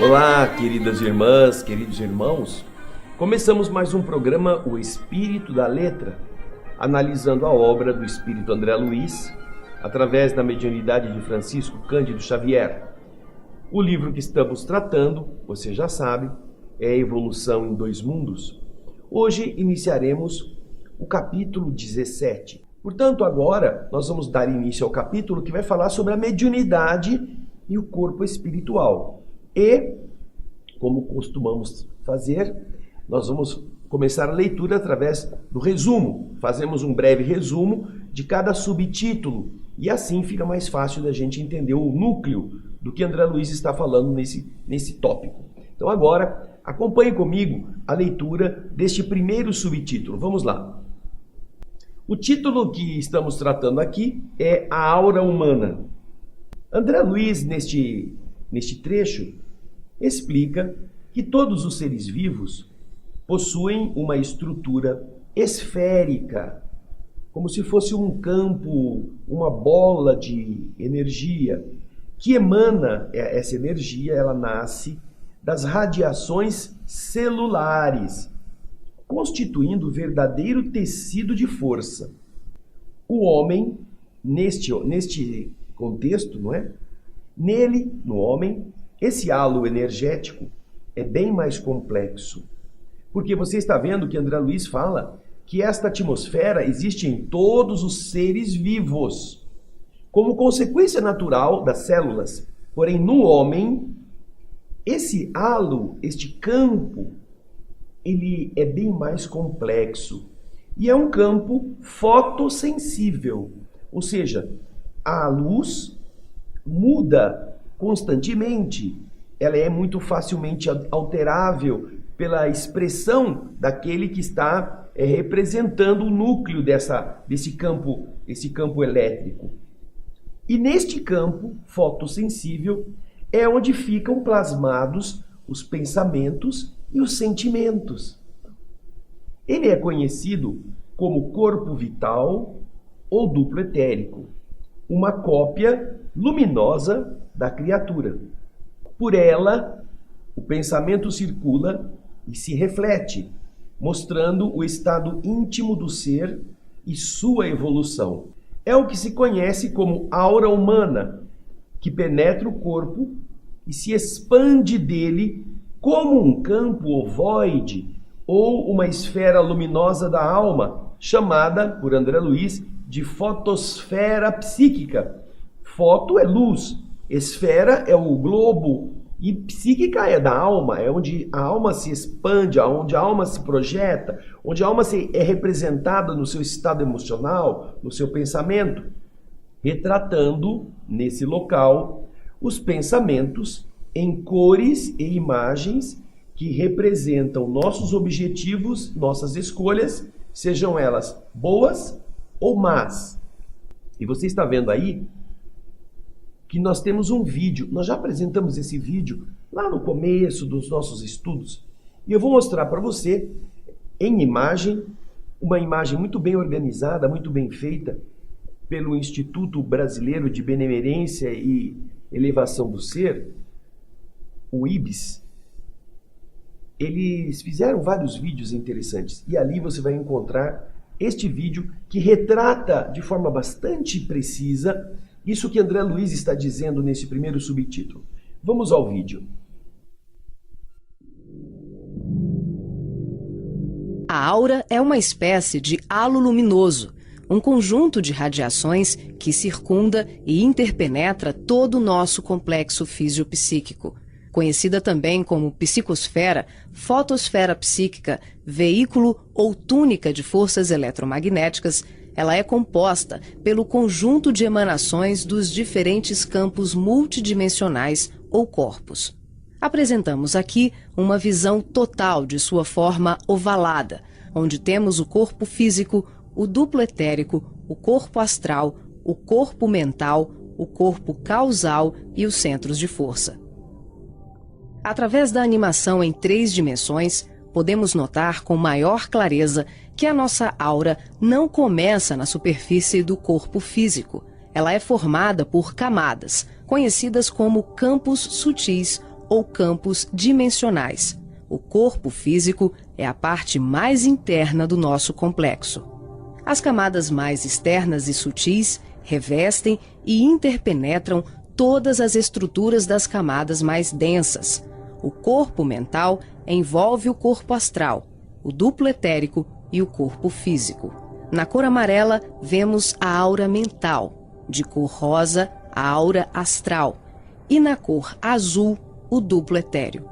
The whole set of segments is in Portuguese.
Olá, queridas irmãs, queridos irmãos. Começamos mais um programa, O Espírito da Letra, analisando a obra do Espírito André Luiz, através da mediunidade de Francisco Cândido Xavier. O livro que estamos tratando, você já sabe, é a Evolução em Dois Mundos. Hoje iniciaremos o capítulo 17. Portanto, agora nós vamos dar início ao capítulo que vai falar sobre a mediunidade e o corpo espiritual. E, como costumamos fazer, nós vamos começar a leitura através do resumo. Fazemos um breve resumo de cada subtítulo e assim fica mais fácil da gente entender o núcleo do que André Luiz está falando nesse tópico. Então agora, acompanhe comigo a leitura deste primeiro subtítulo. Vamos lá. O título que estamos tratando aqui é A Aura Humana. André Luiz, neste trecho, explica que todos os seres vivos possuem uma estrutura esférica, como se fosse um campo, uma bola de energia, que emana essa energia, ela nasce das radiações celulares, constituindo verdadeiro tecido de força. O homem, neste contexto, não é? Nele, no homem, esse halo energético é bem mais complexo. Porque você está vendo que André Luiz fala que esta atmosfera existe em todos os seres vivos, como consequência natural das células. Porém, no homem, esse halo, este campo, ele é bem mais complexo. E é um campo fotossensível, ou seja, a luz muda constantemente, ela é muito facilmente alterável pela expressão daquele que está representando o núcleo desse campo, esse campo elétrico. E neste campo fotossensível é onde ficam plasmados os pensamentos e os sentimentos. Ele é conhecido como corpo vital ou duplo etérico, uma cópia luminosa da criatura. Por ela, o pensamento circula e se reflete, mostrando o estado íntimo do ser e sua evolução. É o que se conhece como aura humana, que penetra o corpo e se expande dele como um campo ovoide ou uma esfera luminosa da alma, chamada, por André Luiz, de fotosfera psíquica. Foto é luz, esfera é o globo e psíquica é da alma, é onde a alma se expande, onde a alma se projeta, onde a alma é representada no seu estado emocional, no seu pensamento, retratando nesse local os pensamentos em cores e imagens que representam nossos objetivos, nossas escolhas, sejam elas boas ou más. E você está vendo aí que nós temos um vídeo, nós já apresentamos esse vídeo lá no começo dos nossos estudos, e eu vou mostrar para você em imagem, uma imagem muito bem organizada, muito bem feita pelo Instituto Brasileiro de Benemerência e Elevação do Ser, o IBS. Eles fizeram vários vídeos interessantes e ali você vai encontrar este vídeo que retrata de forma bastante precisa isso que André Luiz está dizendo nesse primeiro subtítulo. Vamos ao vídeo. A aura é uma espécie de halo luminoso, um conjunto de radiações que circunda e interpenetra todo o nosso complexo fisiopsíquico. Conhecida também como psicosfera, fotosfera psíquica, veículo ou túnica de forças eletromagnéticas, ela é composta pelo conjunto de emanações dos diferentes campos multidimensionais ou corpos. Apresentamos aqui uma visão total de sua forma ovalada, onde temos o corpo físico, o duplo etérico, o corpo astral, o corpo mental, o corpo causal e os centros de força. Através da animação em 3 dimensões, podemos notar com maior clareza que a nossa aura não começa na superfície do corpo físico. Ela é formada por camadas, conhecidas como campos sutis ou campos dimensionais. O corpo físico é a parte mais interna do nosso complexo. As camadas mais externas e sutis revestem e interpenetram todas as estruturas das camadas mais densas. O corpo mental envolve o corpo astral, o duplo etérico e o corpo físico. Na cor amarela, vemos a aura mental, de cor rosa, a aura astral, e na cor azul, o duplo etéreo.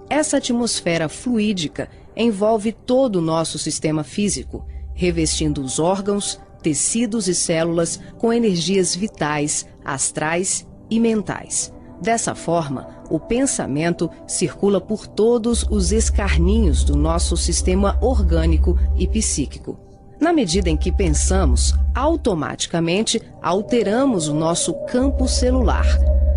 Essa atmosfera fluídica envolve todo o nosso sistema físico, revestindo os órgãos, tecidos e células com energias vitais, astrais e mentais. Dessa forma, o pensamento circula por todos os escarninhos do nosso sistema orgânico e psíquico. Na medida em que pensamos, automaticamente alteramos o nosso campo celular.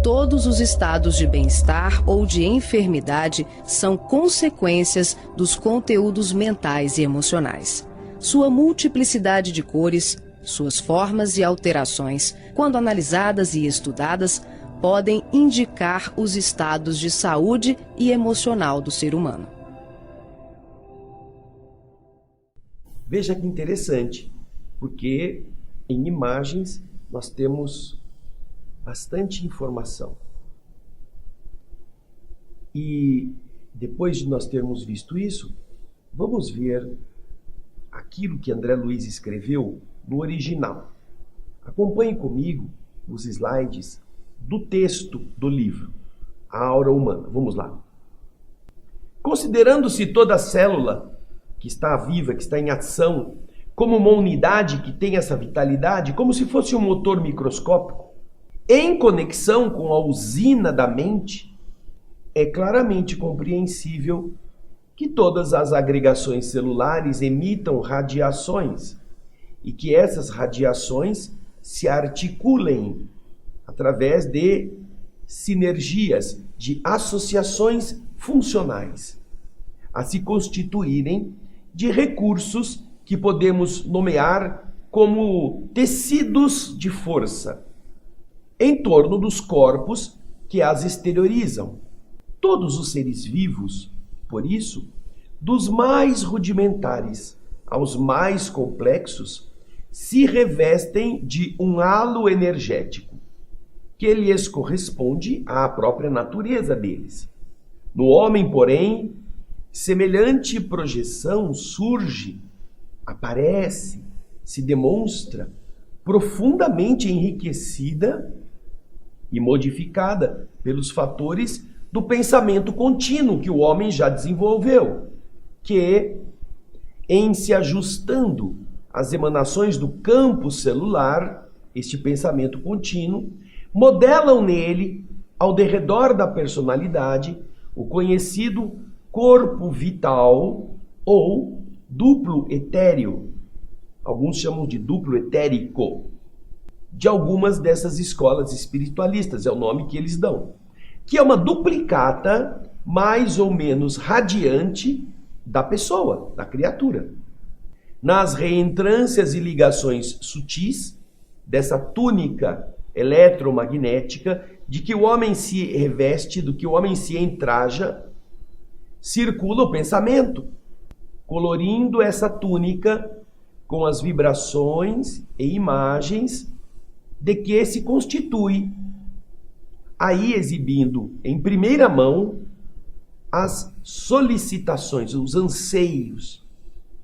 Todos os estados de bem-estar ou de enfermidade são consequências dos conteúdos mentais e emocionais. Sua multiplicidade de cores, suas formas e alterações, quando analisadas e estudadas, podem indicar os estados de saúde e emocional do ser humano. Veja que interessante, porque em imagens nós temos bastante informação. E depois de nós termos visto isso, vamos ver aquilo que André Luiz escreveu no original. Acompanhe comigo os slides do texto do livro, A Aura Humana. Vamos lá. Considerando-se toda célula que está viva, que está em ação, como uma unidade que tem essa vitalidade, como se fosse um motor microscópico, em conexão com a usina da mente, é claramente compreensível que todas as agregações celulares emitam radiações e que essas radiações se articulem através de sinergias, de associações funcionais, a se constituírem de recursos que podemos nomear como tecidos de força em torno dos corpos que as exteriorizam. Todos os seres vivos, por isso, dos mais rudimentares aos mais complexos, se revestem de um halo energético, que lhes corresponde à própria natureza deles. No homem, porém, semelhante projeção surge, aparece, se demonstra profundamente enriquecida e modificada pelos fatores do pensamento contínuo que o homem já desenvolveu, que, em se ajustando às emanações do campo celular, este pensamento contínuo, modelam nele, ao derredor da personalidade, o conhecido corpo vital ou duplo etéreo. Alguns chamam de duplo etérico, de algumas dessas escolas espiritualistas, é o nome que eles dão, que é uma duplicata mais ou menos radiante da pessoa, da criatura. Nas reentrâncias e ligações sutis dessa túnica eletromagnética de que o homem se reveste, do que o homem se entraja, circula o pensamento, colorindo essa túnica com as vibrações e imagens de que se constitui, aí exibindo em primeira mão as solicitações, os anseios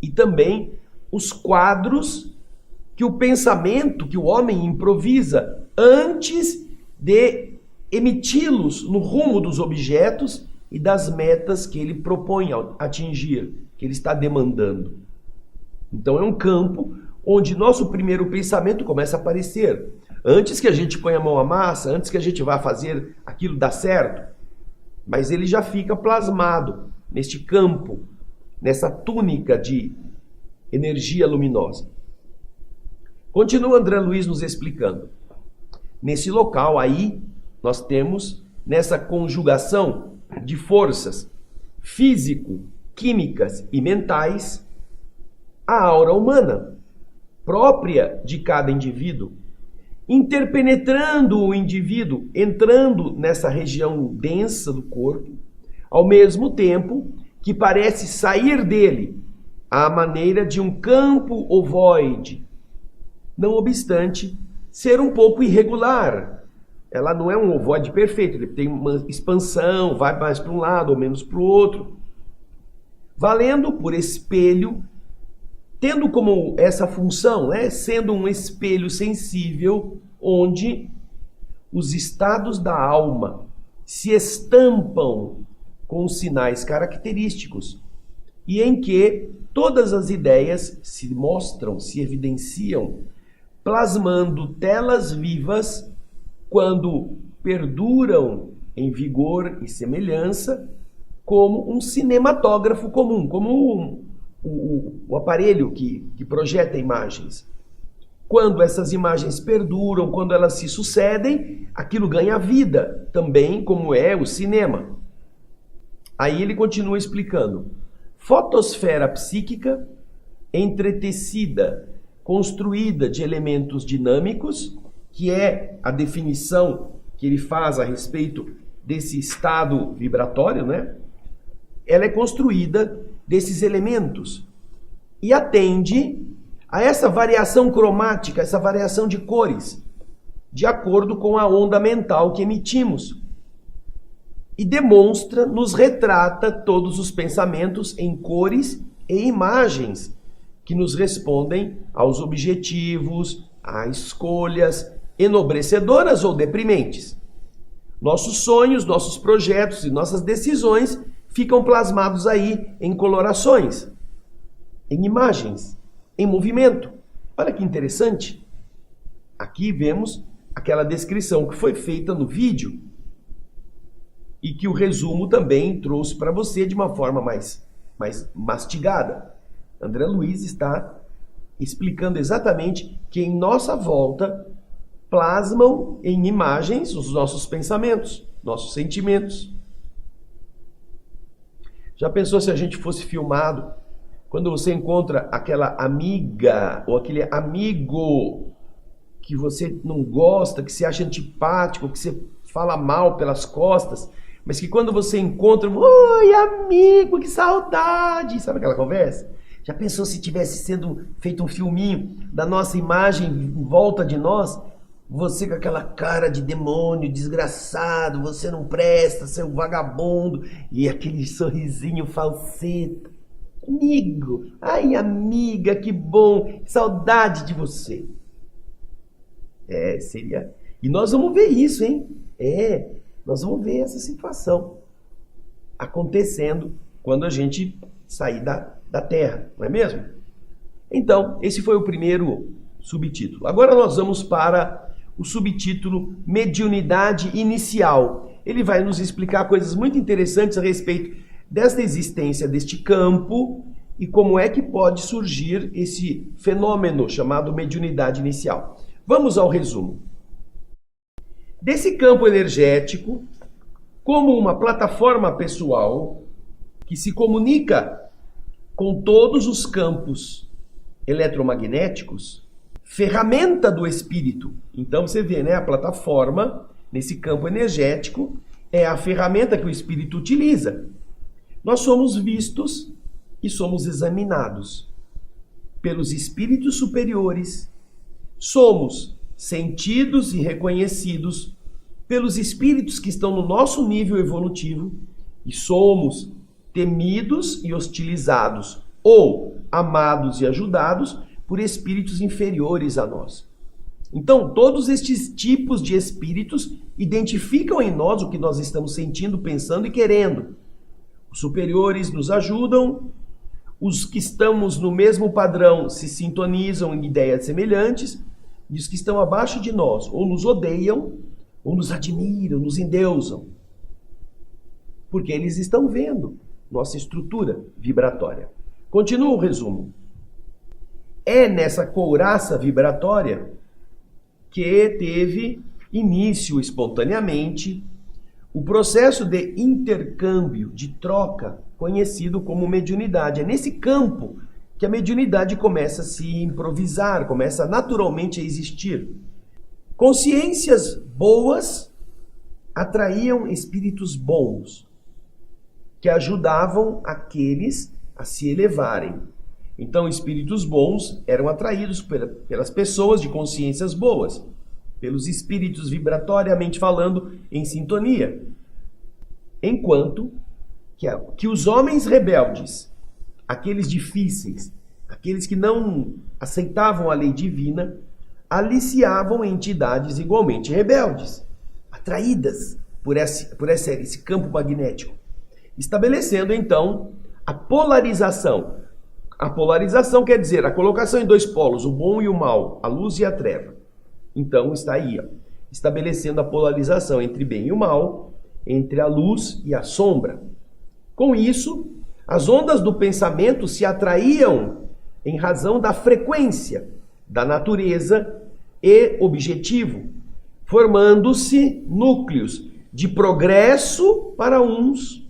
e também os quadros que o pensamento, que o homem improvisa antes de emiti-los no rumo dos objetos e das metas que ele propõe atingir, que ele está demandando. Então é um campo onde nosso primeiro pensamento começa a aparecer. Antes que a gente ponha a mão à massa, antes que a gente vá fazer aquilo dar certo, mas ele já fica plasmado neste campo, nessa túnica de energia luminosa. Continua André Luiz nos explicando. Nesse local aí, nós temos, nessa conjugação de forças físico, químicas e mentais, a aura humana, própria de cada indivíduo, interpenetrando o indivíduo, entrando nessa região densa do corpo, ao mesmo tempo que parece sair dele à maneira de um campo ovoide. Não obstante, ser um pouco irregular. Ela não é um ovoide perfeito, ele tem uma expansão, vai mais para um lado ou menos para o outro. Valendo por espelho, tendo como essa função, sendo um espelho sensível, onde os estados da alma se estampam com sinais característicos e em que todas as ideias se mostram, se evidenciam, plasmando telas vivas quando perduram em vigor e semelhança, como um cinematógrafo comum, como o aparelho que projeta imagens. Quando essas imagens perduram, quando elas se sucedem, aquilo ganha vida, também como é o cinema. Aí ele continua explicando. Fotosfera psíquica, entretecida, construída de elementos dinâmicos, que é a definição que ele faz a respeito desse estado vibratório, Ela é construída desses elementos e atende a essa variação cromática, essa variação de cores, de acordo com a onda mental que emitimos. E demonstra, nos retrata todos os pensamentos em cores e imagens que nos respondem aos objetivos, a escolhas enobrecedoras ou deprimentes. Nossos sonhos, nossos projetos e nossas decisões ficam plasmados aí em colorações, em imagens, em movimento. Olha que interessante. Aqui vemos aquela descrição que foi feita no vídeo e que o resumo também trouxe para você de uma forma mais mastigada. André Luiz está explicando exatamente que em nossa volta plasmam em imagens os nossos pensamentos, nossos sentimentos. Já pensou se a gente fosse filmado? Quando você encontra aquela amiga ou aquele amigo que você não gosta, que você acha antipático, que você fala mal pelas costas, mas que quando você encontra, oi amigo, que saudade, sabe aquela conversa? Já pensou se tivesse sendo feito um filminho da nossa imagem em volta de nós? Você com aquela cara de demônio, desgraçado, você não presta, seu vagabundo, e aquele sorrisinho falseta. Amigo, ai amiga, que bom, saudade de você. Seria... E nós vamos ver isso, hein? Nós vamos ver essa situação acontecendo quando a gente sair da Terra, não é mesmo? Então, esse foi o primeiro subtítulo. Agora nós vamos para o subtítulo Mediunidade Inicial. Ele vai nos explicar coisas muito interessantes a respeito desta existência deste campo e como é que pode surgir esse fenômeno chamado mediunidade inicial. Vamos ao resumo. Desse campo energético, como uma plataforma pessoal que se comunica com todos os campos eletromagnéticos, ferramenta do espírito. Então você vê, a plataforma nesse campo energético é a ferramenta que o espírito utiliza. Nós somos vistos e somos examinados pelos espíritos superiores, somos sentidos e reconhecidos pelos espíritos que estão no nosso nível evolutivo e somos temidos e hostilizados ou amados e ajudados por espíritos inferiores a nós. Então, todos estes tipos de espíritos identificam em nós o que nós estamos sentindo, pensando e querendo. Os superiores nos ajudam, os que estamos no mesmo padrão se sintonizam em ideias semelhantes, e os que estão abaixo de nós ou nos odeiam, ou nos admiram, nos endeusam. Porque eles estão vendo nossa estrutura vibratória. Continua o resumo. É nessa couraça vibratória que teve início espontaneamente o processo de intercâmbio, de troca, conhecido como mediunidade. É nesse campo que a mediunidade começa a se improvisar, começa naturalmente a existir. Consciências boas atraíam espíritos bons, que ajudavam aqueles a se elevarem. Então, espíritos bons eram atraídos pelas pessoas de consciências boas, pelos espíritos vibratoriamente falando em sintonia. Enquanto que os homens rebeldes, aqueles difíceis, aqueles que não aceitavam a lei divina, aliciavam entidades igualmente rebeldes, atraídas por esse campo magnético, estabelecendo então a polarização. A polarização quer dizer a colocação em dois polos, o bom e o mal, a luz e a treva. Então está aí, estabelecendo a polarização entre bem e o mal, entre a luz e a sombra. Com isso, as ondas do pensamento se atraíam em razão da frequência, da natureza e objetivo, formando-se núcleos de progresso para uns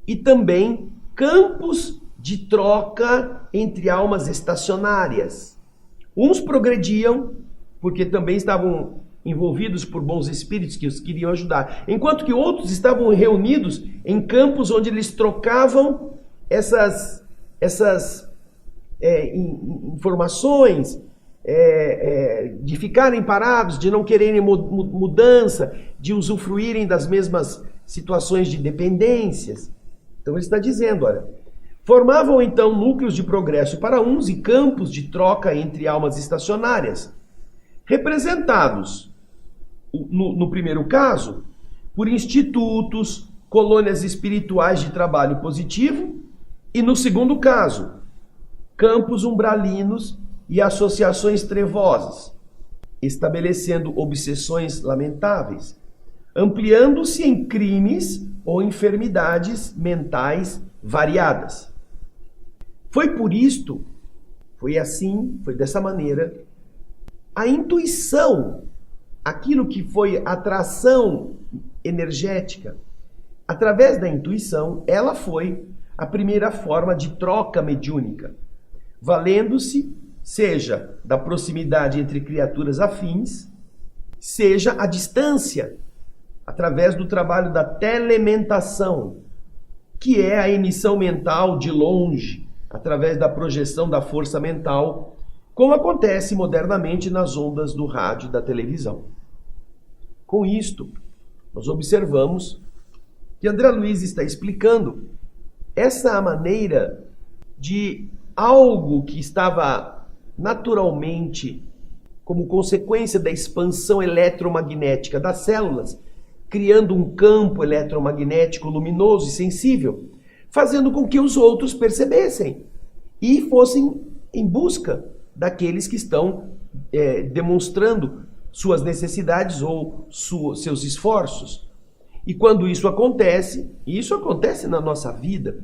e também campos de troca entre almas estacionárias. Uns progrediam porque também estavam envolvidos por bons espíritos que os queriam ajudar, enquanto que outros estavam reunidos em campos onde eles trocavam essas informações, de ficarem parados, de não quererem mudança, de usufruírem das mesmas situações de dependências. Então ele está dizendo, olha, formavam então núcleos de progresso para uns e campos de troca entre almas estacionárias, representados, no primeiro caso, por institutos, colônias espirituais de trabalho positivo, e no segundo caso, campos umbralinos e associações trevosas, estabelecendo obsessões lamentáveis, ampliando-se em crimes ou enfermidades mentais variadas. Foi por isto, foi dessa maneira, a intuição, aquilo que foi atração energética, através da intuição, ela foi a primeira forma de troca mediúnica, valendo-se, seja da proximidade entre criaturas afins, seja a distância, através do trabalho da telementação, que é a emissão mental de longe, através da projeção da força mental, como acontece modernamente nas ondas do rádio e da televisão. Com isto, nós observamos que André Luiz está explicando essa maneira de algo que estava naturalmente como consequência da expansão eletromagnética das células, criando um campo eletromagnético luminoso e sensível, fazendo com que os outros percebessem e fossem em busca daqueles que estão demonstrando suas necessidades ou seus esforços. E quando isso acontece, e isso acontece na nossa vida,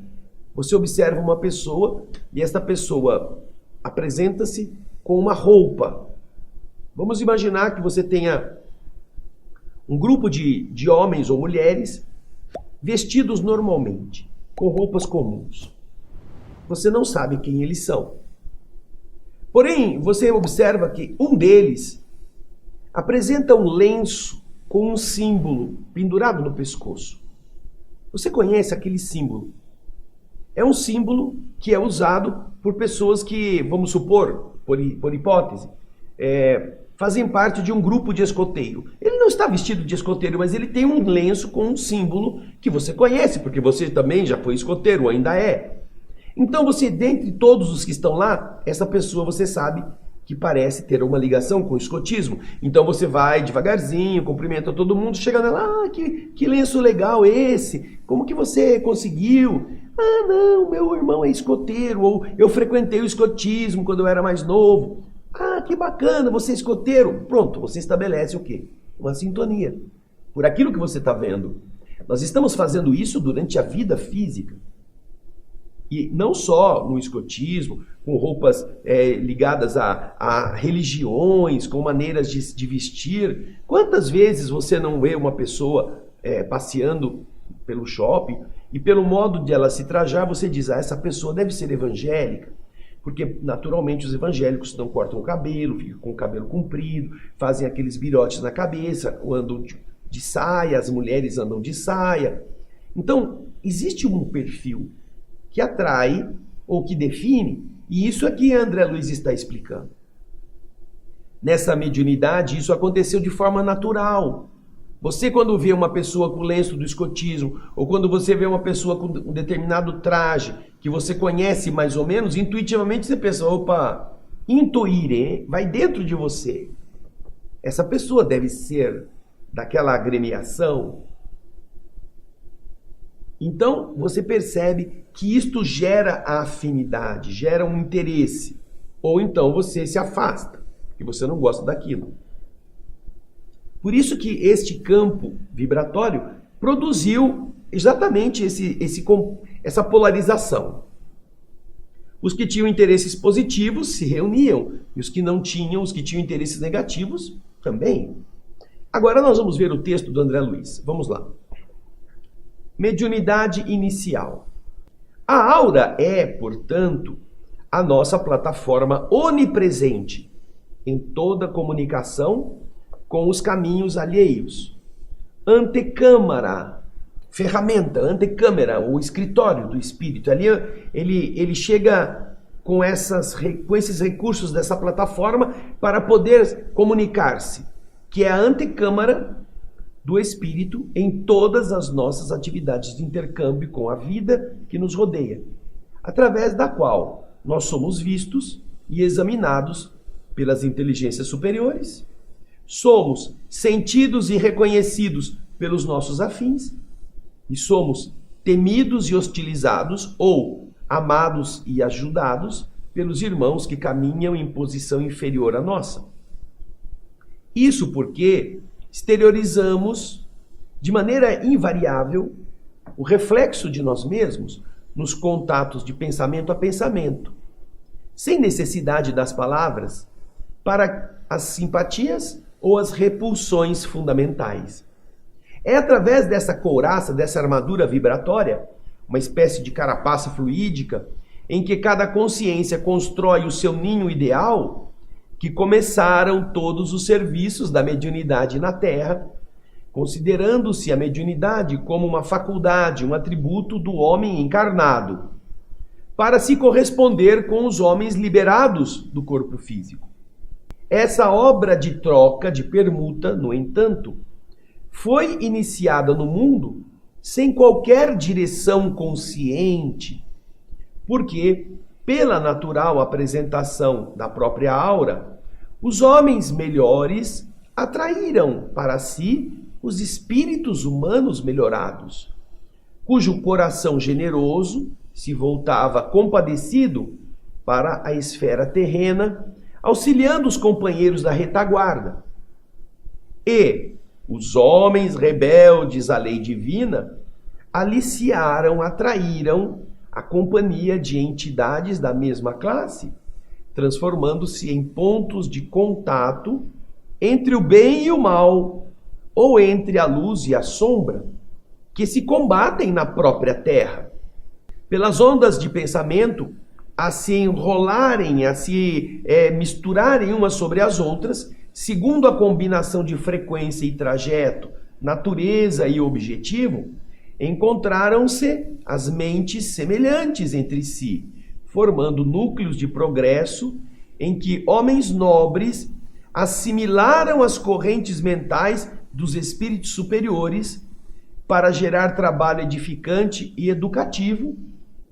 você observa uma pessoa e esta pessoa apresenta-se com uma roupa. Vamos imaginar que você tenha um grupo de homens ou mulheres vestidos normalmente, com roupas comuns. Você não sabe quem eles são. Porém, você observa que um deles apresenta um lenço com um símbolo pendurado no pescoço. Você conhece aquele símbolo? É um símbolo que é usado por pessoas que, vamos supor, por hipótese, fazem parte de um grupo de escoteiro. Ele não está vestido de escoteiro, mas ele tem um lenço com um símbolo que você conhece, porque você também já foi escoteiro, ou ainda é. Então você, dentre todos os que estão lá, essa pessoa você sabe que parece ter uma ligação com o escotismo. Então você vai devagarzinho, cumprimenta todo mundo, chega nela, que lenço legal esse, como que você conseguiu? Ah, não, meu irmão é escoteiro, ou eu frequentei o escotismo quando eu era mais novo. Ah, que bacana, você é escoteiro. Pronto, você estabelece o quê? Uma sintonia. Por aquilo que você está vendo. Nós estamos fazendo isso durante a vida física. E não só no escotismo, com roupas ligadas a religiões, com maneiras de vestir. Quantas vezes você não vê uma pessoa passeando pelo shopping e pelo modo de ela se trajar, você diz, essa pessoa deve ser evangélica, Porque naturalmente os evangélicos não cortam o cabelo, ficam com o cabelo comprido, fazem aqueles virotes na cabeça, andam de saia, as mulheres andam de saia. Então, existe um perfil que atrai ou que define, e isso aqui André Luiz está explicando. Nessa mediunidade, isso aconteceu de forma natural. Você, quando vê uma pessoa com o lenço do escotismo, ou quando você vê uma pessoa com um determinado traje, que você conhece mais ou menos, intuitivamente você pensa, opa, intuir, vai dentro de você. Essa pessoa deve ser daquela agremiação. Então, você percebe que isto gera a afinidade, gera um interesse. Ou então você se afasta, porque você não gosta daquilo. Por isso que este campo vibratório produziu exatamente essa polarização. Os que tinham interesses positivos se reuniam, e os que não tinham, os que tinham interesses negativos, também. Agora nós vamos ver o texto do André Luiz. Vamos lá. Mediunidade inicial. A aura é, portanto, a nossa plataforma onipresente em toda comunicação com os caminhos alheios. Antecâmara, ferramenta, antecâmara, o escritório do espírito. Ali ele chega com esses recursos dessa plataforma para poder comunicar-se, que é a antecâmara do espírito em todas as nossas atividades de intercâmbio com a vida que nos rodeia, através da qual nós somos vistos e examinados pelas inteligências superiores, somos sentidos e reconhecidos pelos nossos afins e somos temidos e hostilizados ou amados e ajudados pelos irmãos que caminham em posição inferior à nossa. Isso porque exteriorizamos de maneira invariável o reflexo de nós mesmos nos contatos de pensamento a pensamento, sem necessidade das palavras, para as simpatias ou as repulsões fundamentais. É através dessa couraça, dessa armadura vibratória, uma espécie de carapaça fluídica, em que cada consciência constrói o seu ninho ideal, que começaram todos os serviços da mediunidade na Terra, considerando-se a mediunidade como uma faculdade, um atributo do homem encarnado, para se corresponder com os homens liberados do corpo físico. Essa obra de troca, de permuta, no entanto, foi iniciada no mundo sem qualquer direção consciente, porque, pela natural apresentação da própria aura, os homens melhores atraíram para si os espíritos humanos melhorados, cujo coração generoso se voltava compadecido para a esfera terrena, auxiliando os companheiros da retaguarda. E os homens rebeldes à lei divina aliciaram, atraíram a companhia de entidades da mesma classe, transformando-se em pontos de contato entre o bem e o mal, ou entre a luz e a sombra, que se combatem na própria terra. Pelas ondas de pensamento, a se enrolarem, a se misturarem umas sobre as outras, segundo a combinação de frequência e trajeto, natureza e objetivo, encontraram-se as mentes semelhantes entre si, formando núcleos de progresso em que homens nobres assimilaram as correntes mentais dos espíritos superiores para gerar trabalho edificante e educativo,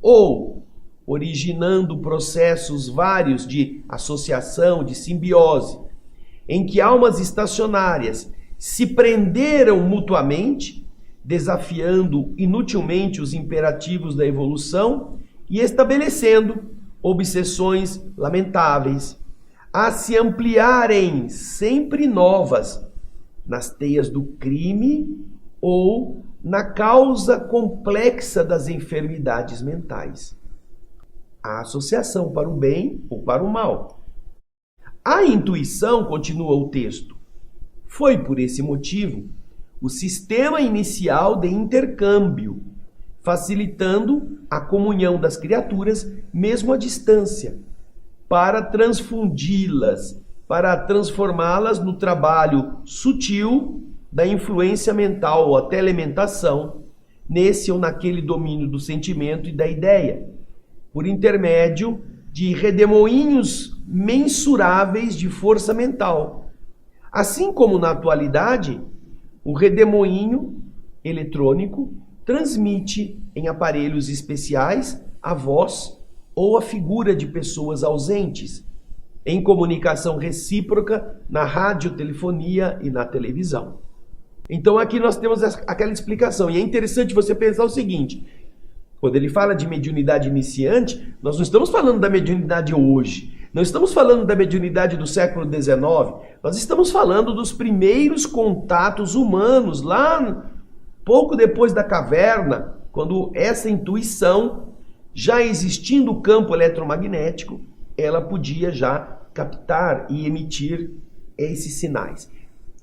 ou originando processos vários de associação, de simbiose, em que almas estacionárias se prenderam mutuamente, desafiando inutilmente os imperativos da evolução e estabelecendo obsessões lamentáveis, a se ampliarem sempre novas nas teias do crime ou na causa complexa das enfermidades mentais. A associação para o bem ou para o mal. A intuição, continua o texto, foi por esse motivo o sistema inicial de intercâmbio, facilitando a comunhão das criaturas mesmo à distância, para transfundi-las, para transformá-las no trabalho sutil da influência mental ou a telementação, nesse ou naquele domínio do sentimento e da ideia, por intermédio de redemoinhos mensuráveis de força mental. Assim como na atualidade, o redemoinho eletrônico transmite em aparelhos especiais a voz ou a figura de pessoas ausentes, em comunicação recíproca na radiotelefonia e na televisão. Então aqui nós temos aquela explicação, e é interessante você pensar o seguinte: quando ele fala de mediunidade iniciante, nós não estamos falando da mediunidade hoje, não estamos falando da mediunidade do século XIX, nós estamos falando dos primeiros contatos humanos, lá pouco depois da caverna, quando essa intuição, já existindo o campo eletromagnético, ela podia já captar e emitir esses sinais.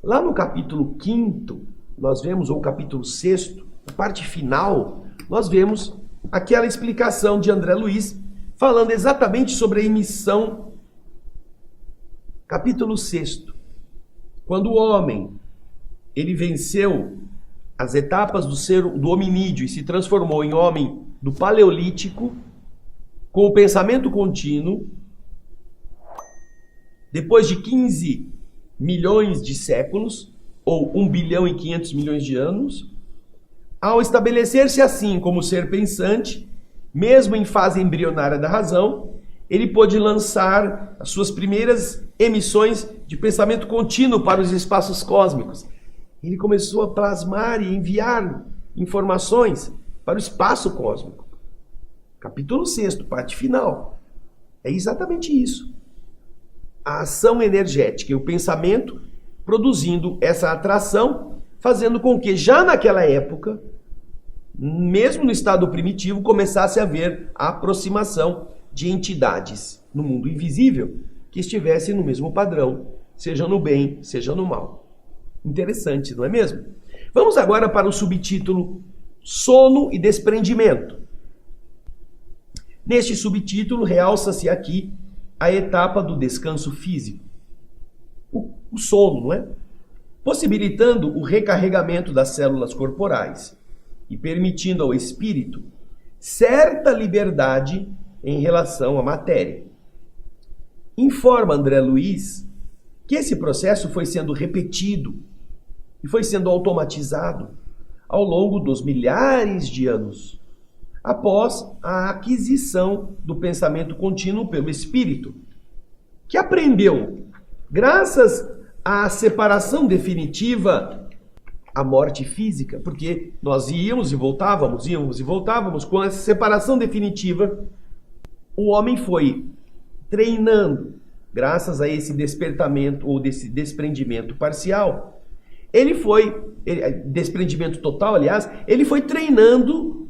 Lá no capítulo 5º, nós vemos, ou capítulo 6º, a parte final, nós vemos aquela explicação de André Luiz, falando exatamente sobre a emissão. Capítulo 6º. Quando o homem, ele venceu as etapas do hominídeo e se transformou em homem do paleolítico, com o pensamento contínuo, depois de 15 milhões de séculos, ou 1 bilhão e 500 milhões de anos, ao estabelecer-se assim como ser pensante, mesmo em fase embrionária da razão, ele pôde lançar as suas primeiras emissões de pensamento contínuo para os espaços cósmicos. Ele começou a plasmar e enviar informações para o espaço cósmico. Capítulo 6º, parte final. É exatamente isso. A ação energética e o pensamento produzindo essa atração, fazendo com que já naquela época, mesmo no estado primitivo, começasse a haver a aproximação de entidades no mundo invisível que estivessem no mesmo padrão, seja no bem, seja no mal. Interessante, não é mesmo? Vamos agora para o subtítulo Sono e Desprendimento. Neste subtítulo realça-se aqui a etapa do descanso físico, o sono, não é? Possibilitando o recarregamento das células corporais e permitindo ao espírito certa liberdade em relação à matéria. Informa André Luiz que esse processo foi sendo repetido e foi sendo automatizado ao longo dos milhares de anos, após a aquisição do pensamento contínuo pelo espírito, que aprendeu, graças à separação definitiva, a morte física, porque nós íamos e voltávamos, com essa separação definitiva, o homem foi treinando, graças a esse despertamento ou desse desprendimento parcial, desprendimento total, aliás, ele foi treinando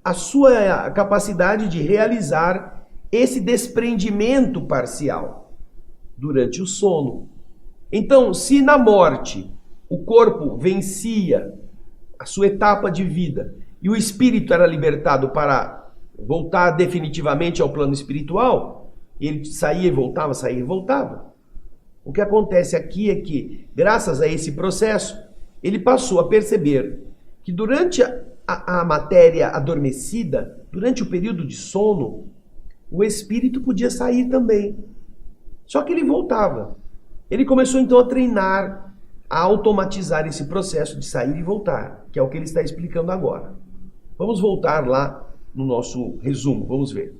a sua capacidade de realizar esse desprendimento parcial durante o sono. Então, se na morte o corpo vencia a sua etapa de vida e o espírito era libertado para voltar definitivamente ao plano espiritual, ele saía e voltava. O que acontece aqui é que, graças a esse processo, ele passou a perceber que durante a matéria adormecida, durante o período de sono, o espírito podia sair também. Só que ele voltava. Ele começou então a treinar, a automatizar esse processo de sair e voltar, que é o que ele está explicando agora. Vamos voltar lá no nosso resumo, vamos ver.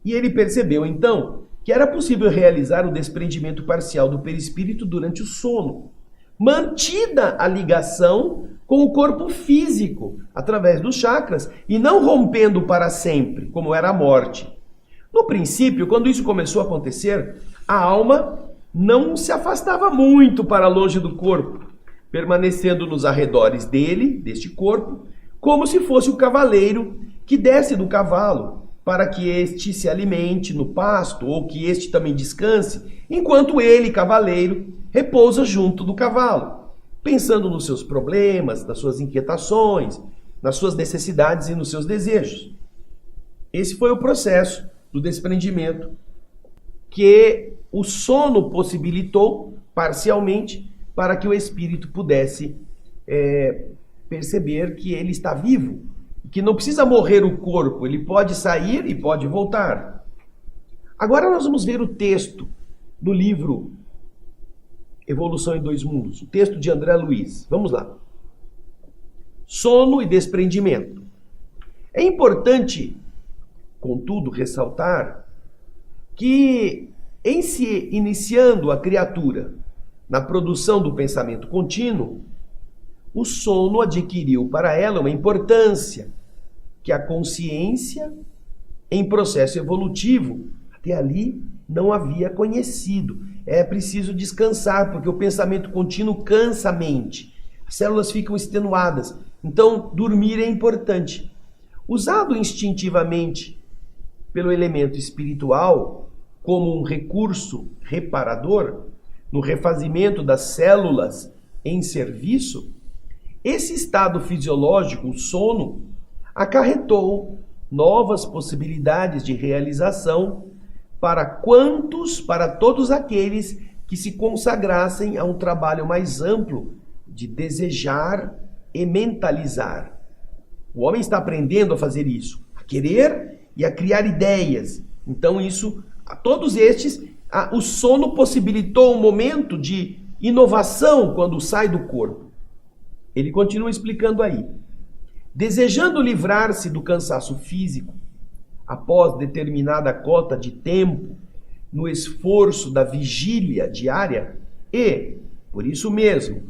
E ele percebeu então que era possível realizar o desprendimento parcial do perispírito durante o sono, mantida a ligação com o corpo físico, através dos chakras, e não rompendo para sempre, como era a morte. No princípio, quando isso começou a acontecer, a alma não se afastava muito para longe do corpo, permanecendo nos arredores deste corpo, como se fosse o cavaleiro que desce do cavalo, para que este se alimente no pasto, ou que este também descanse, enquanto ele, cavaleiro, repousa junto do cavalo, pensando nos seus problemas, nas suas inquietações, nas suas necessidades e nos seus desejos. Esse foi o processo do desprendimento que o sono possibilitou parcialmente para que o espírito pudesse perceber que ele está vivo, que não precisa morrer o corpo, ele pode sair e pode voltar. Agora nós vamos ver o texto do livro Evolução em Dois Mundos, o texto de André Luiz. Vamos lá. Sono e desprendimento. É importante, contudo, ressaltar que, em se iniciando a criatura na produção do pensamento contínuo, o sono adquiriu para ela uma importância que a consciência, em processo evolutivo, até ali não havia conhecido. É preciso descansar, porque o pensamento contínuo cansa a mente. As células ficam extenuadas. Então, dormir é importante. Usado instintivamente pelo elemento espiritual como um recurso reparador no refazimento das células em serviço, esse estado fisiológico, o sono, acarretou novas possibilidades de realização para todos aqueles que se consagrassem a um trabalho mais amplo de desejar e mentalizar. O homem está aprendendo a fazer isso, a querer e a criar ideias. Então a todos estes, o sono possibilitou um momento de inovação quando sai do corpo. Ele continua explicando aí. Desejando livrar-se do cansaço físico, após determinada cota de tempo, no esforço da vigília diária e, por isso mesmo,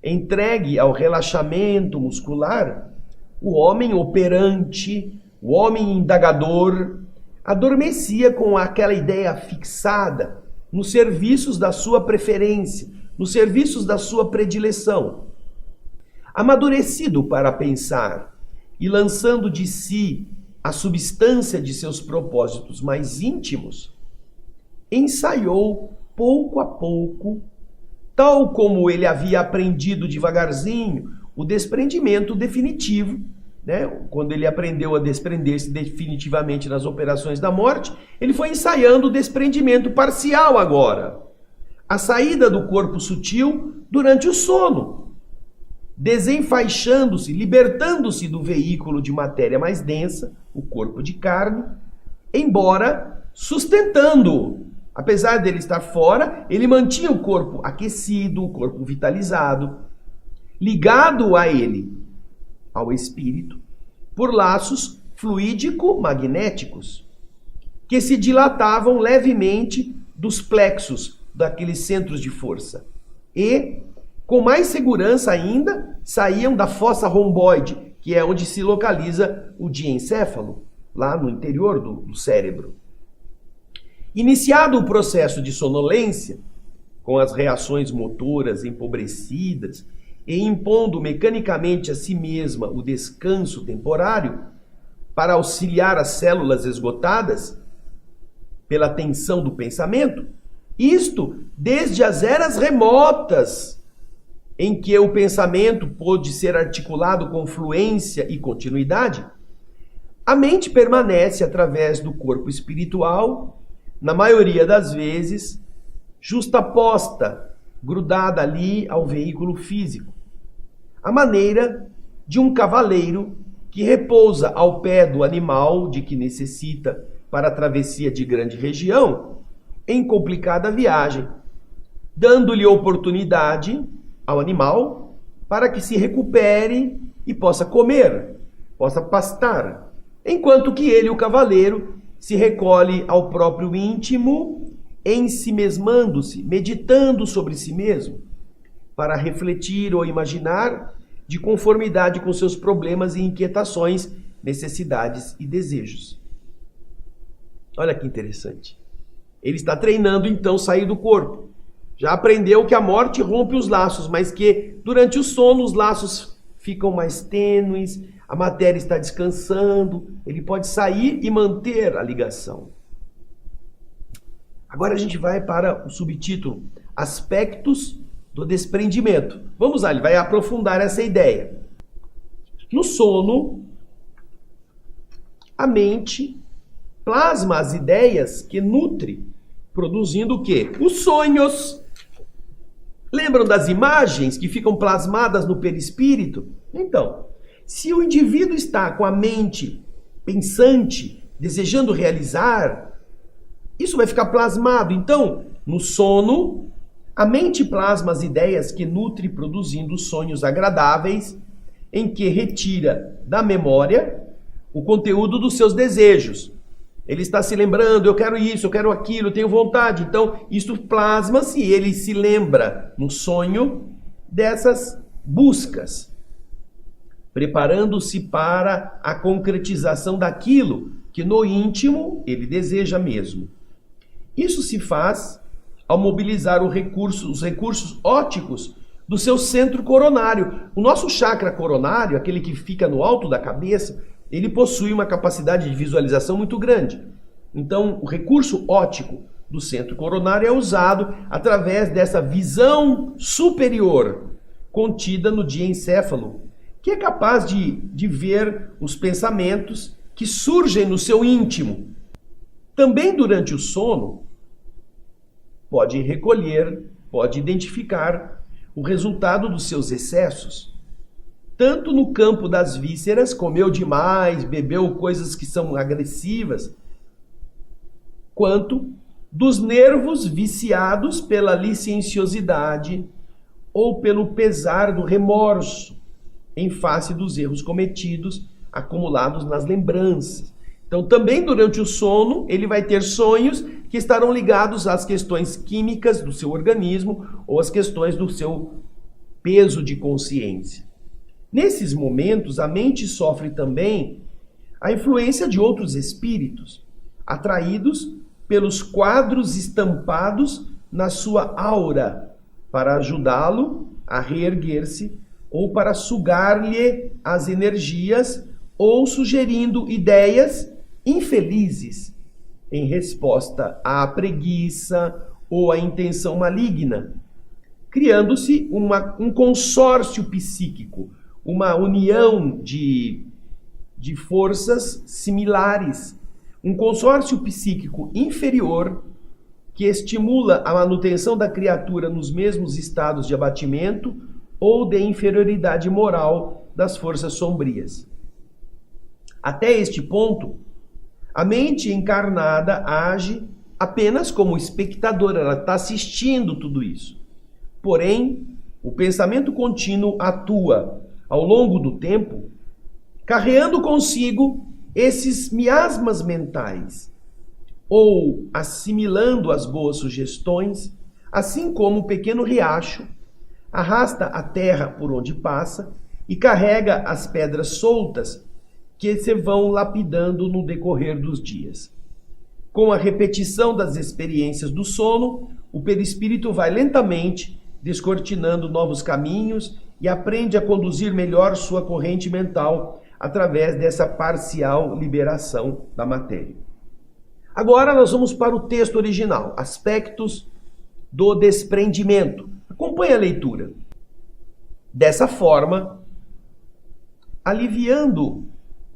entregue ao relaxamento muscular, o homem operante, o homem indagador, adormecia com aquela ideia fixada nos serviços da sua preferência, nos serviços da sua predileção. Amadurecido para pensar e lançando de si a substância de seus propósitos mais íntimos, ensaiou pouco a pouco, tal como ele havia aprendido devagarzinho, o desprendimento definitivo, né? Quando ele aprendeu a desprender-se definitivamente nas operações da morte, ele foi ensaiando o desprendimento parcial agora, a saída do corpo sutil durante o sono, desenfaixando-se, libertando-se do veículo de matéria mais densa, o corpo de carne, embora sustentando-o. Apesar dele estar fora, ele mantinha o corpo aquecido, o corpo vitalizado, ligado a ele, ao espírito, por laços fluídico-magnéticos, que se dilatavam levemente dos plexos daqueles centros de força e, com mais segurança ainda, saíam da fossa romboide, que é onde se localiza o diencéfalo, lá no interior do cérebro. Iniciado o processo de sonolência, com as reações motoras empobrecidas e impondo mecanicamente a si mesma o descanso temporário para auxiliar as células esgotadas pela tensão do pensamento, isto desde as eras remotas em que o pensamento pôde ser articulado com fluência e continuidade, a mente permanece através do corpo espiritual, na maioria das vezes, justaposta, grudada ali ao veículo físico, à maneira de um cavaleiro que repousa ao pé do animal de que necessita para a travessia de grande região, em complicada viagem, dando-lhe oportunidade ao animal para que se recupere e possa comer, possa pastar, enquanto que ele, o cavaleiro, se recolhe ao próprio íntimo, ensimesmando-se, meditando sobre si mesmo, para refletir ou imaginar de conformidade com seus problemas e inquietações, necessidades e desejos. Olha que interessante. Ele está treinando então sair do corpo. Já aprendeu que a morte rompe os laços, mas que durante o sono os laços ficam mais tênues, a matéria está descansando, ele pode sair e manter a ligação. Agora a gente vai para o subtítulo Aspectos do Desprendimento. Vamos lá, ele vai aprofundar essa ideia. No sono, a mente plasma as ideias que nutre produzindo o quê? Os sonhos. Lembram das imagens que ficam plasmadas no perispírito? Então, se o indivíduo está com a mente pensante, desejando realizar, isso vai ficar plasmado. Então, no sono, a mente plasma as ideias que nutre, produzindo sonhos agradáveis, em que retira da memória o conteúdo dos seus desejos. Ele está se lembrando, eu quero isso, eu quero aquilo, eu tenho vontade. Então, isso plasma-se e ele se lembra no sonho dessas buscas, preparando-se para a concretização daquilo que no íntimo ele deseja mesmo. Isso se faz ao mobilizar os recursos ópticos do seu centro coronário. O nosso chakra coronário, aquele que fica no alto da cabeça, ele possui uma capacidade de visualização muito grande. Então, o recurso óptico do centro coronário é usado através dessa visão superior contida no diencéfalo, que é capaz de ver os pensamentos que surgem no seu íntimo. Também durante o sono, pode recolher, pode identificar o resultado dos seus excessos, tanto no campo das vísceras, comeu demais, bebeu coisas que são agressivas, quanto dos nervos viciados pela licenciosidade ou pelo pesar do remorso em face dos erros cometidos, acumulados nas lembranças. Então, também durante o sono, ele vai ter sonhos que estarão ligados às questões químicas do seu organismo ou às questões do seu peso de consciência. Nesses momentos, a mente sofre também a influência de outros espíritos, atraídos pelos quadros estampados na sua aura, para ajudá-lo a reerguer-se ou para sugar-lhe as energias ou sugerindo ideias infelizes em resposta à preguiça ou à intenção maligna, criando-se um consórcio psíquico, uma união de forças similares, um consórcio psíquico inferior que estimula a manutenção da criatura nos mesmos estados de abatimento ou de inferioridade moral das forças sombrias. Até este ponto, a mente encarnada age apenas como espectadora, ela está assistindo tudo isso. Porém, o pensamento contínuo atua ao longo do tempo, carreando consigo esses miasmas mentais, ou assimilando as boas sugestões, assim como o pequeno riacho arrasta a terra por onde passa e carrega as pedras soltas que se vão lapidando no decorrer dos dias. Com a repetição das experiências do sono, o perispírito vai lentamente descortinando novos caminhos e aprende a conduzir melhor sua corrente mental através dessa parcial liberação da matéria. Agora nós vamos para o texto original, aspectos do desprendimento. Acompanhe a leitura. Dessa forma, aliviando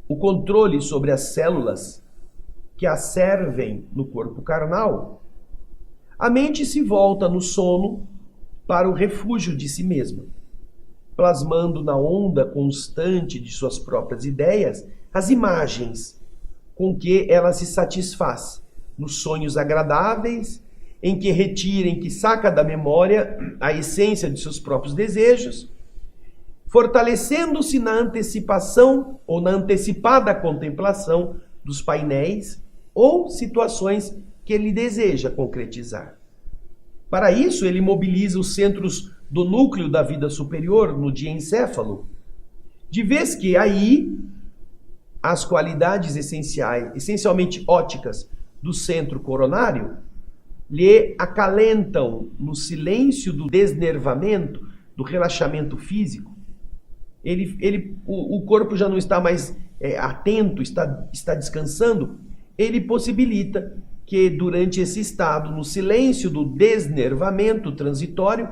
o controle sobre as células que a servem no corpo carnal, a mente se volta no sono para o refúgio de si mesma, plasmando na onda constante de suas próprias ideias as imagens com que ela se satisfaz, nos sonhos agradáveis, em que retira, em que saca da memória a essência de seus próprios desejos, fortalecendo-se na antecipação ou na antecipada contemplação dos painéis ou situações que ele deseja concretizar. Para isso, ele mobiliza os centros do núcleo da vida superior, no diencéfalo, de vez que aí as qualidades essenciais, essencialmente ópticas, do centro coronário lhe acalentam no silêncio do desnervamento, do relaxamento físico. O corpo já não está mais atento, está descansando. Ele possibilita que durante esse estado, no silêncio do desnervamento transitório,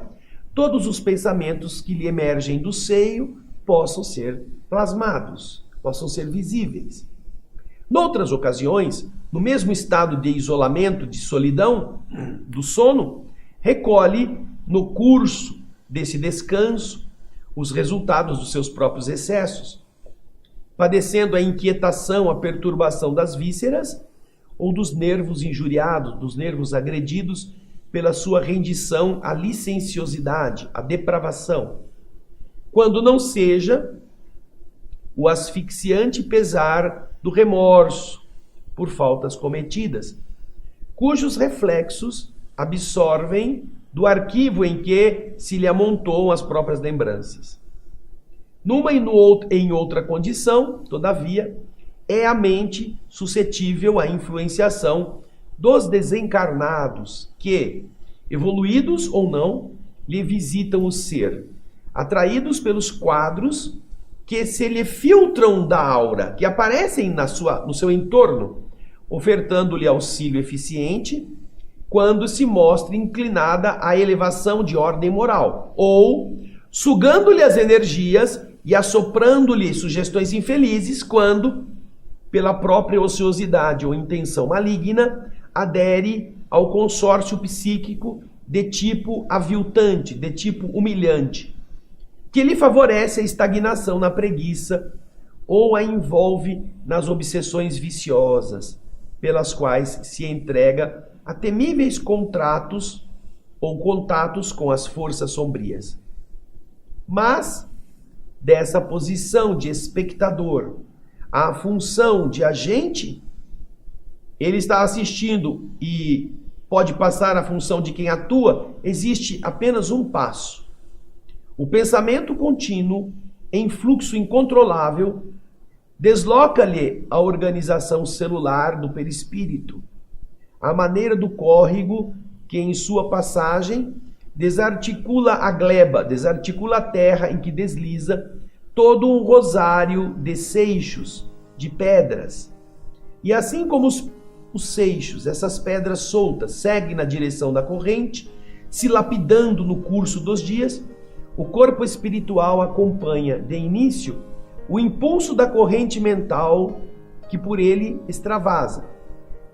todos os pensamentos que lhe emergem do seio possam ser plasmados, possam ser visíveis. Noutras ocasiões, no mesmo estado de isolamento, de solidão, do sono, recolhe no curso desse descanso os resultados dos seus próprios excessos, padecendo a inquietação, a perturbação das vísceras ou dos nervos injuriados, dos nervos agredidos pela sua rendição à licenciosidade, à depravação, quando não seja o asfixiante pesar do remorso por faltas cometidas, cujos reflexos absorvem do arquivo em que se lhe amontoam as próprias lembranças. Numa e em outra condição, todavia, é a mente suscetível à influenciação dos desencarnados que, evoluídos ou não, lhe visitam o ser, atraídos pelos quadros que se lhe filtram da aura, que aparecem no seu entorno, ofertando-lhe auxílio eficiente quando se mostra inclinada à elevação de ordem moral, ou sugando-lhe as energias e assoprando-lhe sugestões infelizes quando, pela própria ociosidade ou intenção maligna, adere ao consórcio psíquico de tipo aviltante, de tipo humilhante, que lhe favorece a estagnação na preguiça ou a envolve nas obsessões viciosas, pelas quais se entrega a temíveis contratos ou contatos com as forças sombrias. Mas, dessa posição de espectador à função de agente, ele está assistindo e pode passar à função de quem atua, existe apenas um passo. O pensamento contínuo, em fluxo incontrolável, desloca-lhe a organização celular do perispírito, à maneira do córrego que, em sua passagem, desarticula a gleba, desarticula a terra em que desliza todo um rosário de seixos, de pedras. E assim como os seixos, essas pedras soltas, seguem na direção da corrente, se lapidando no curso dos dias, o corpo espiritual acompanha, de início, o impulso da corrente mental que por ele extravasa,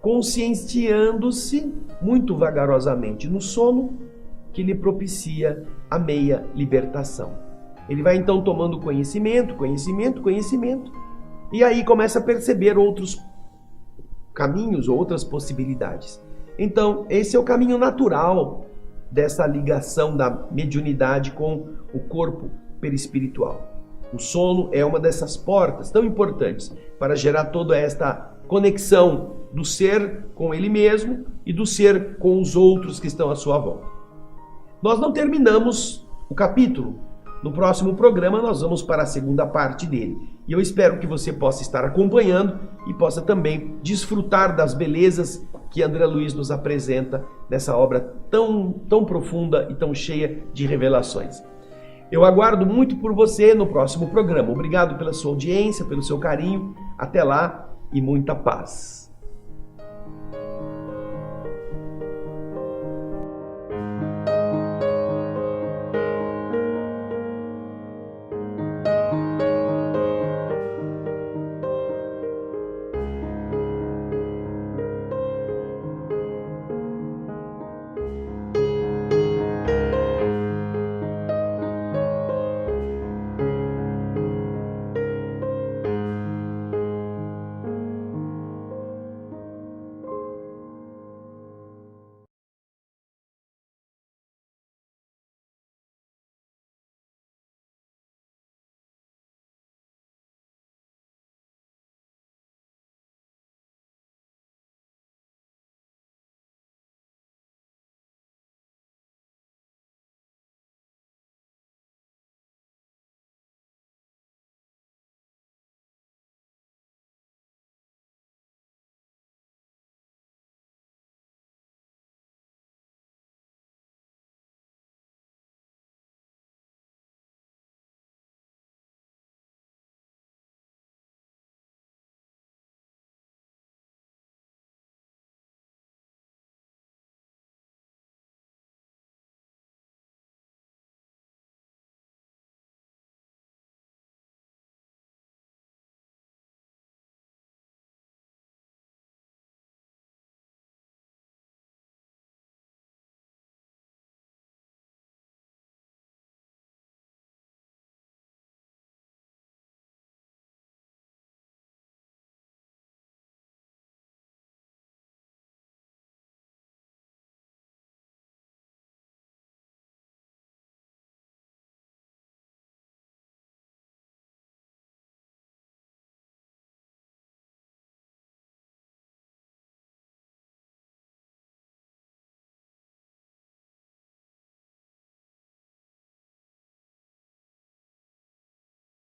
conscienciando-se muito vagarosamente no sono que lhe propicia a meia libertação. Ele vai então tomando conhecimento, e aí começa a perceber outros caminhos, outras possibilidades. Então, esse é o caminho natural dessa ligação da mediunidade com o corpo perispiritual. O sono é uma dessas portas tão importantes para gerar toda esta conexão do ser com ele mesmo e do ser com os outros que estão à sua volta. Nós não terminamos o capítulo. No próximo programa nós vamos para a segunda parte dele. E eu espero que você possa estar acompanhando e possa também desfrutar das belezas que André Luiz nos apresenta nessa obra tão profunda e tão cheia de revelações. Eu aguardo muito por você no próximo programa. Obrigado pela sua audiência, pelo seu carinho. Até lá e muita paz.